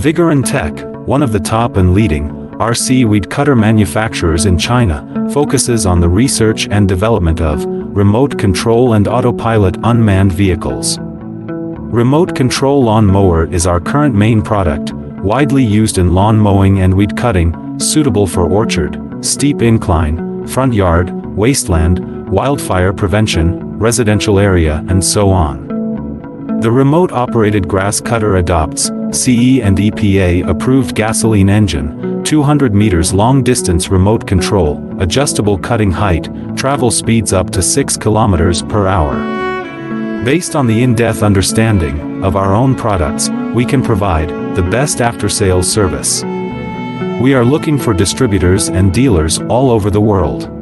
Vigor & Tech, one of the top and leading RC weed cutter manufacturers in China, focuses on the research and development of remote control and autopilot unmanned vehicles. Remote control lawn mower is our current main product, widely used in lawn mowing and weed cutting, suitable for orchard, steep incline, front yard, wasteland, wildfire prevention, residential area, and so on. The remote-operated grass cutter adopts CE and EPA-approved gasoline engine, 200 meters long-distance remote control, adjustable cutting height, travel speeds up to 6 kilometers per hour. Based on the in-depth understanding of our own products, we can provide the best after-sales service. We are looking for distributors and dealers all over the world.